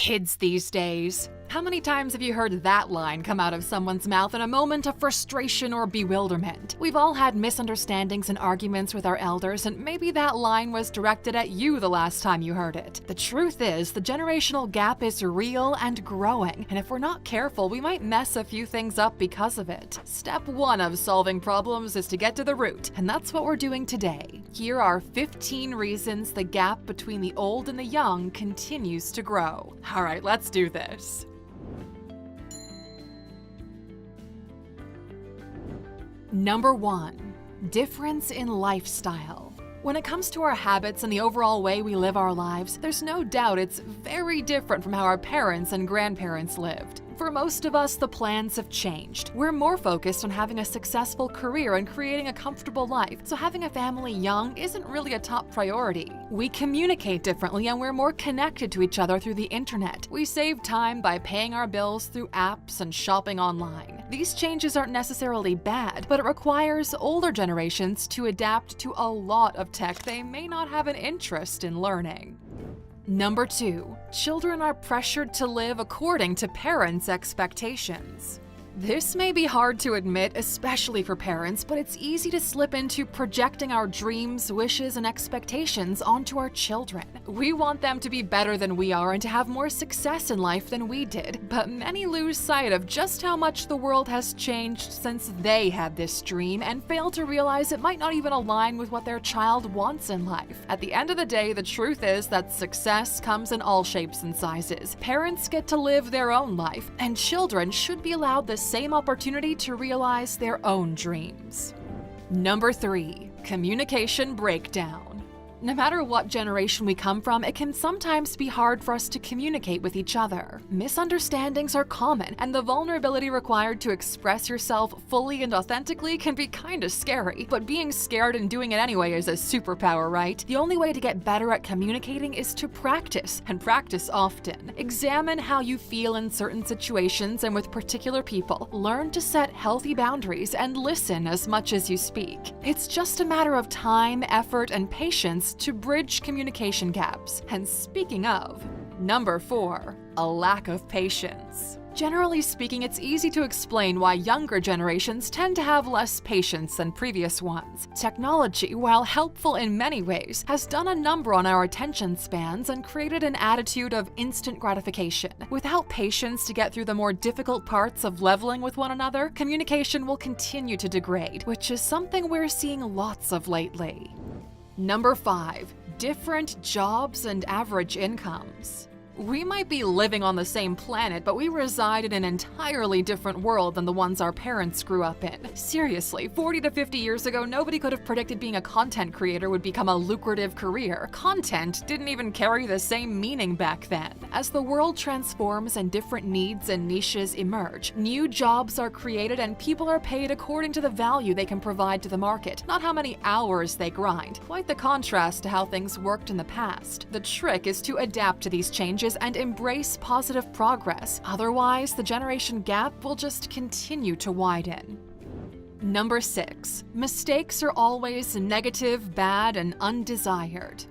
Kids these days. How many times have you heard that line come out of someone's mouth in a moment of frustration or bewilderment? We've all had misunderstandings and arguments with our elders, and maybe that line was directed at you the last time you heard it. The truth is, the generational gap is real and growing, and if we're not careful, we might mess a few things up because of it. Step 1 of solving problems is to get to the root, and that's what we're doing today. Here are 15 reasons the gap between the old and the young continues to grow. All right, let's do this. Number 1. Difference in lifestyle. When it comes to our habits and the overall way we live our lives, there's no doubt it's very different from how our parents and grandparents lived. For most of us, the plans have changed. We're more focused on having a successful career and creating a comfortable life, so having a family young isn't really a top priority. We communicate differently and we're more connected to each other through the internet. We save time by paying our bills through apps and shopping online. These changes aren't necessarily bad, but it requires older generations to adapt to a lot of tech they may not have an interest in learning. Number 2. Children are pressured to live according to parents' expectations. This may be hard to admit, especially for parents, but it's easy to slip into projecting our dreams, wishes, and expectations onto our children. We want them to be better than we are and to have more success in life than we did, but many lose sight of just how much the world has changed since they had this dream and fail to realize it might not even align with what their child wants in life. At the end of the day, the truth is that success comes in all shapes and sizes. Parents get to live their own life, and children should be allowed the same opportunity to realize their own dreams. Number 3. Communication breakdown. No matter what generation we come from, it can sometimes be hard for us to communicate with each other. Misunderstandings are common, and the vulnerability required to express yourself fully and authentically can be kinda scary. But being scared and doing it anyway is a superpower, right? The only way to get better at communicating is to practice, and practice often. Examine how you feel in certain situations and with particular people. Learn to set healthy boundaries and listen as much as you speak. It's just a matter of time, effort, and patience to bridge communication gaps. And speaking of, number 4, a lack of patience. Generally speaking, it's easy to explain why younger generations tend to have less patience than previous ones. Technology, while helpful in many ways, has done a number on our attention spans and created an attitude of instant gratification. Without patience to get through the more difficult parts of leveling with one another, communication will continue to degrade, which is something we're seeing lots of lately. Number 5. Different jobs and average incomes. We might be living on the same planet, but we reside in an entirely different world than the ones our parents grew up in. Seriously, 40 to 50 years ago, nobody could have predicted being a content creator would become a lucrative career. Content didn't even carry the same meaning back then. As the world transforms and different needs and niches emerge, new jobs are created and people are paid according to the value they can provide to the market, not how many hours they grind. Quite the contrast to how things worked in the past. The trick is to adapt to these changes and embrace positive progress. Otherwise, the generation gap will just continue to widen. Number 6. Mistakes are always negative, bad, and undesired.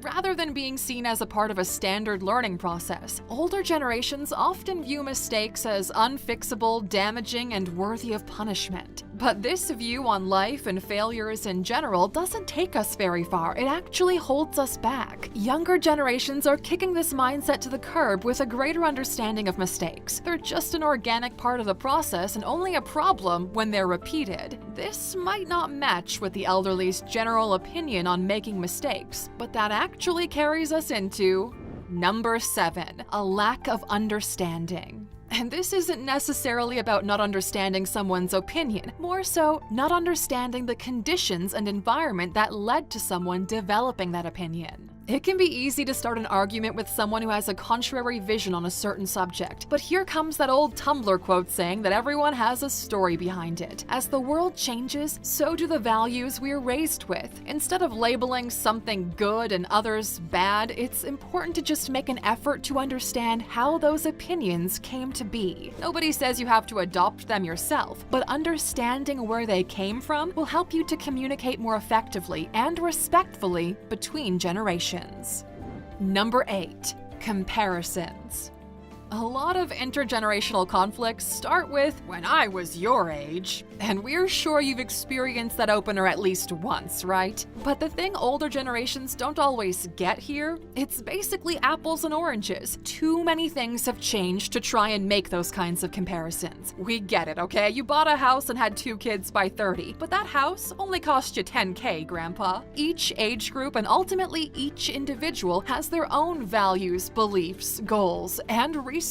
Rather than being seen as a part of a standard learning process, older generations often view mistakes as unfixable, damaging, and worthy of punishment. But this view on life and failures in general doesn't take us very far. It actually holds us back. Younger generations are kicking this mindset to the curb with a greater understanding of mistakes. They're just an organic part of the process and only a problem when they're repeated. This might not match with the elderly's general opinion on making mistakes, but that actually carries us into number 7, a lack of understanding. And this isn't necessarily about not understanding someone's opinion, more so not understanding the conditions and environment that led to someone developing that opinion. It can be easy to start an argument with someone who has a contrary vision on a certain subject, but here comes that old Tumblr quote saying that everyone has a story behind it. As the world changes, so do the values we are raised with. Instead of labeling something good and others bad, it's important to just make an effort to understand how those opinions came to be. Nobody says you have to adopt them yourself, but understanding where they came from will help you to communicate more effectively and respectfully between generations. Number 8. Comparisons. A lot of intergenerational conflicts start with, "When I was your age," and we're sure you've experienced that opener at least once, right? But the thing older generations don't always get here, it's basically apples and oranges. Too many things have changed to try and make those kinds of comparisons. We get it, okay? You bought a house and had 2 kids by 30, but that house only cost you $10K, Grandpa. Each age group and ultimately each individual has their own values, beliefs, goals, and resources,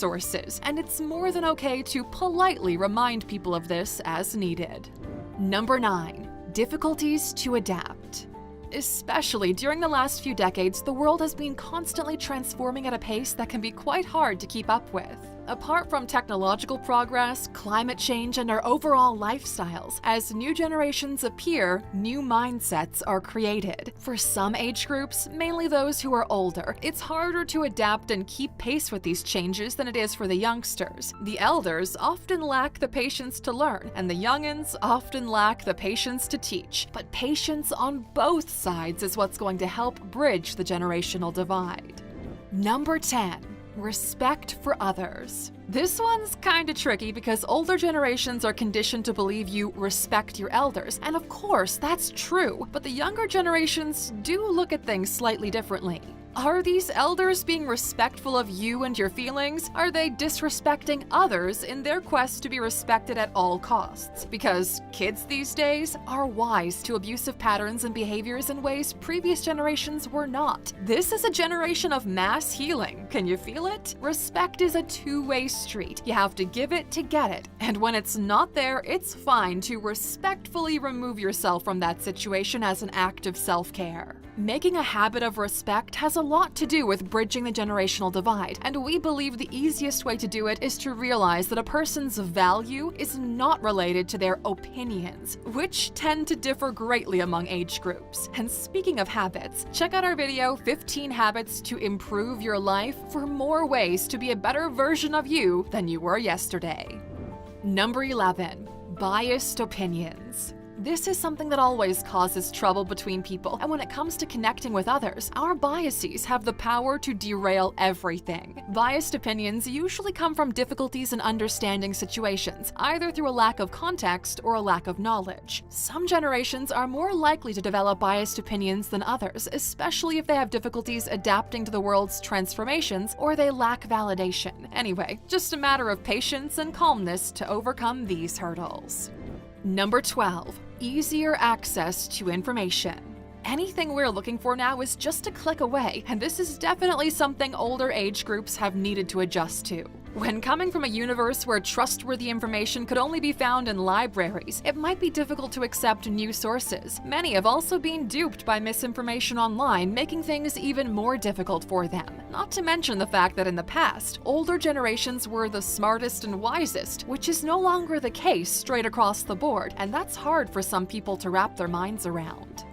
and it's more than okay to politely remind people of this as needed. Number 9. Difficulties to adapt. Especially during the last few decades, the world has been constantly transforming at a pace that can be quite hard to keep up with. Apart from technological progress, climate change, and our overall lifestyles, as new generations appear, new mindsets are created. For some age groups, mainly those who are older, it's harder to adapt and keep pace with these changes than it is for the youngsters. The elders often lack the patience to learn, and the youngins often lack the patience to teach. But patience on both sides is what's going to help bridge the generational divide. Number 10. Respect for others. This one's kinda tricky because older generations are conditioned to believe you respect your elders, and of course, that's true, but the younger generations do look at things slightly differently. Are these elders being respectful of you and your feelings? Are they disrespecting others in their quest to be respected at all costs? Because kids these days are wise to abusive patterns and behaviors in ways previous generations were not. This is a generation of mass healing. Can you feel it? Respect is a two-way street. You have to give it to get it. And when it's not there, it's fine to respectfully remove yourself from that situation as an act of self-care. Making a habit of respect has a lot to do with bridging the generational divide, and we believe the easiest way to do it is to realize that a person's value is not related to their opinions, which tend to differ greatly among age groups. And speaking of habits, check out our video 15 Habits to Improve Your Life for more ways to be a better version of you than you were yesterday. Number 11. Biased opinions. This is something that always causes trouble between people, and when it comes to connecting with others, our biases have the power to derail everything. Biased opinions usually come from difficulties in understanding situations, either through a lack of context or a lack of knowledge. Some generations are more likely to develop biased opinions than others, especially if they have difficulties adapting to the world's transformations or they lack validation. Anyway, just a matter of patience and calmness to overcome these hurdles. Number 12. Easier access to information. Anything we're looking for now is just a click away, and this is definitely something older age groups have needed to adjust to. When coming from a universe where trustworthy information could only be found in libraries, it might be difficult to accept new sources. Many have also been duped by misinformation online, making things even more difficult for them. Not to mention the fact that in the past, older generations were the smartest and wisest, which is no longer the case straight across the board, and that's hard for some people to wrap their minds around.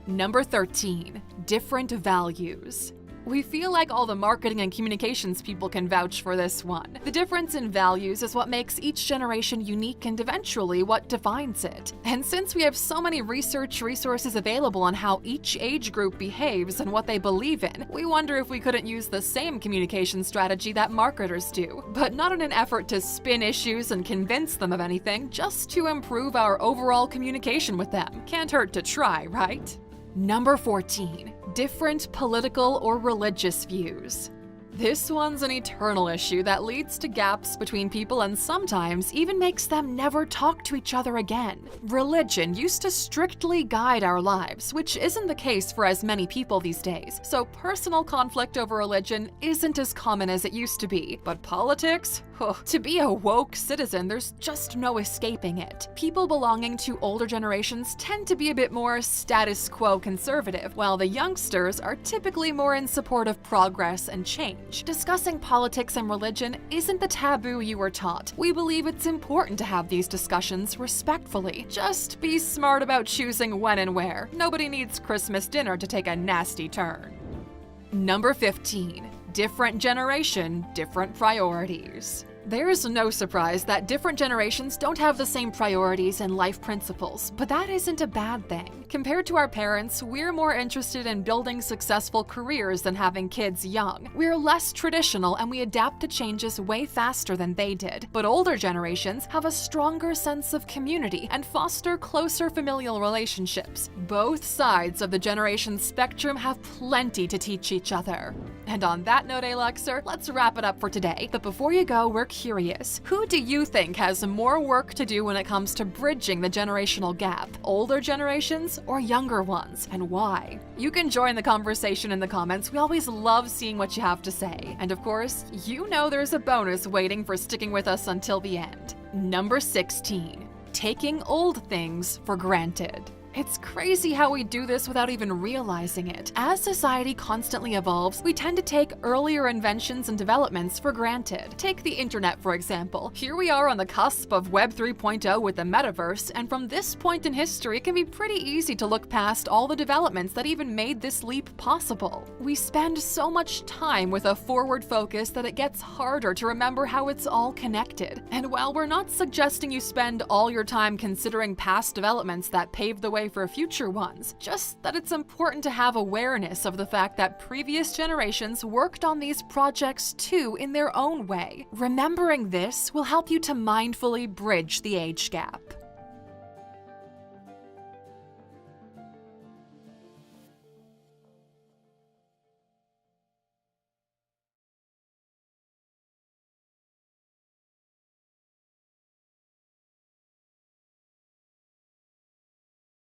Number 13. Different values. We feel like all the marketing and communications people can vouch for this one. The difference in values is what makes each generation unique and eventually what defines it. And since we have so many research resources available on how each age group behaves and what they believe in, we wonder if we couldn't use the same communication strategy that marketers do, but not in an effort to spin issues and convince them of anything, just to improve our overall communication with them. Can't hurt to try, right? Number 14. Different political or religious views. This one's an eternal issue that leads to gaps between people and sometimes even makes them never talk to each other again. Religion used to strictly guide our lives, which isn't the case for as many people these days, so personal conflict over religion isn't as common as it used to be. But politics? To be a woke citizen, there's just no escaping it. People belonging to older generations tend to be a bit more status quo conservative, while the youngsters are typically more in support of progress and change. Discussing politics and religion isn't the taboo you were taught. We believe it's important to have these discussions respectfully. Just be smart about choosing when and where. Nobody needs Christmas dinner to take a nasty turn. Number 15. Different generation, different priorities. There's no surprise that different generations don't have the same priorities and life principles, but that isn't a bad thing. Compared to our parents, we're more interested in building successful careers than having kids young. We're less traditional and we adapt to changes way faster than they did. But older generations have a stronger sense of community and foster closer familial relationships. Both sides of the generation spectrum have plenty to teach each other. And on that note, Aluxer, let's wrap it up for today. But before you go, we're curious. Who do you think has more work to do when it comes to bridging the generational gap? Older generations or younger ones? And why? You can join the conversation in the comments. We always love seeing what you have to say. And of course, you know there's a bonus waiting for sticking with us until the end. Number 16. Taking old things for granted. It's crazy how we do this without even realizing it. As society constantly evolves, we tend to take earlier inventions and developments for granted. Take the internet, for example. Here we are on the cusp of Web 3.0 with the metaverse, and from this point in history, it can be pretty easy to look past all the developments that even made this leap possible. We spend so much time with a forward focus that it gets harder to remember how it's all connected. And while we're not suggesting you spend all your time considering past developments that paved the way for future ones, just that it's important to have awareness of the fact that previous generations worked on these projects too in their own way. Remembering this will help you to mindfully bridge the age gap.